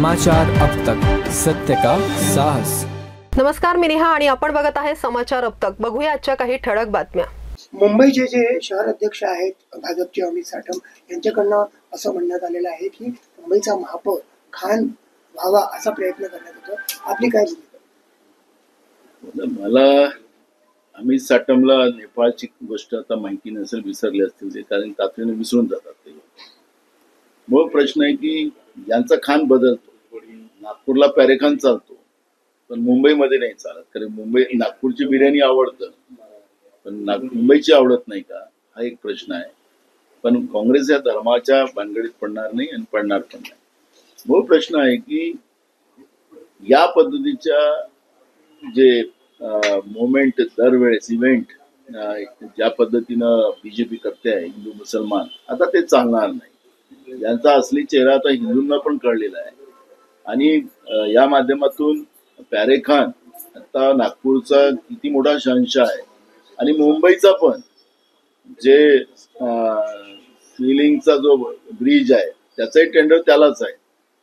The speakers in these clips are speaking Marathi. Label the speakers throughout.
Speaker 1: समाचार अब तक, सत्य का साहस।
Speaker 2: नमस्कार, मी नेहा आणि आपण बघत आहे समाचार अब तक। बघूया आजच्या काही ठळक बातम्या।
Speaker 3: मुंबईचे जे शहर अध्यक्ष आहेत भाजपचे अमित साटम यांच्याकडनं असं म्हणण्यात आलेलं आहे की मुंबईचा महापौर खान व्हावा असा प्रयत्न करण्यात येतो। आपली काय भूमिका?
Speaker 4: मला अमित साटमला नेपाळची गोष्ट आता माहिती नसेल, विसरले असतील ते, कारण तातडीने विसरून जातात ते। मूळ प्रश्न आहे की यांचा खान बदलतो, नागपूरला पॅरेखान चालतो पण मुंबईमध्ये नाही चालत, कारण नागपूरची बिर्याणी आवडतं पण मुंबईची आवडत नाही का, हा एक प्रश्न आहे। पण काँग्रेस या धर्माच्या भानगडीत पडणार नाही आणि पडणार पण नाही। मूळ प्रश्न आहे की या पद्धतीच्या जे मोमेंट दरवेळेस इव्हेंट ज्या पद्धतीनं बीजेपी करते आहे हिंदू मुसलमान, आता ते चालणार नाही। यांचा असली चेहरा आता हिंदूंना पण कळलेला आहे आणि या माध्यमातून पॅरेखान आता नागपूरचा किती मोठा शहंशाह आहे आणि मुंबईचा पण जे फिलिंगचा जो ब्रिज आहे त्याचंही टेंडर त्यालाच आहे।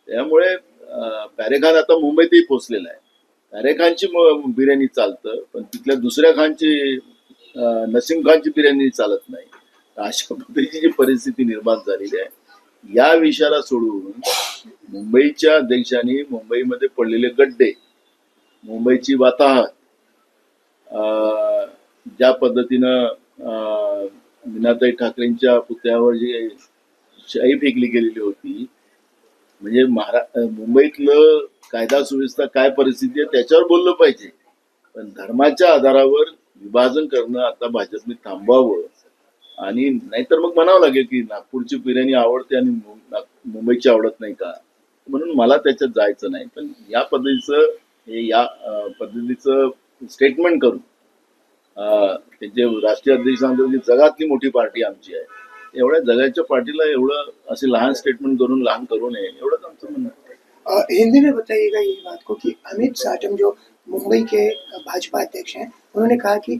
Speaker 4: त्यामुळे पॅरेखान आता मुंबईतही पोहोचलेला आहे। पॅरेखानची बिर्याणी चालतं पण तिथल्या दुसऱ्या खानची नसीम खानची बिर्याणी चालत नाही। अशा पद्धतीची जी परिस्थिती निर्माण झालेली आहे, या विषयाला सोडून मुंबईच्या अध्यक्षांनी मुंबईमध्ये पडलेले गड्डे, मुंबईची वाताहत, ज्या पद्धतीनं मीनाताई ठाकरेंच्या पुतळ्यावर जी शाई फेकली गेलेली होती, म्हणजे मुंबईतलं कायदा सुव्यवस्था काय परिस्थिती आहे त्याच्यावर बोललं पाहिजे, पण धर्माच्या आधारावर विभाजन करणं आता भाजपने थांबवावं। आणि नाहीतर मग म्हणावं लागेल की नागपूरची बिर्याणी आवडते आणि मुंबईची आवडत नाही का, म्हणून मला त्याच्यात जायचं नाही। पण या पद्धतीचं स्टेटमेंट करून त्यांचे राष्ट्रीय अध्यक्ष सांगतात की जगातली मोठी पार्टी आमची आहे, एवढ्या जगाच्या पार्टीला एवढं असे लहान स्टेटमेंट करून लहान करू नये, एवढंच आमचं म्हणणं आहे।
Speaker 3: हिंदी में बताइएगा ये बात को कि अमित साटम जो मुंबई के भाजपा अध्यक्ष हैं, उन्होंने कहा कि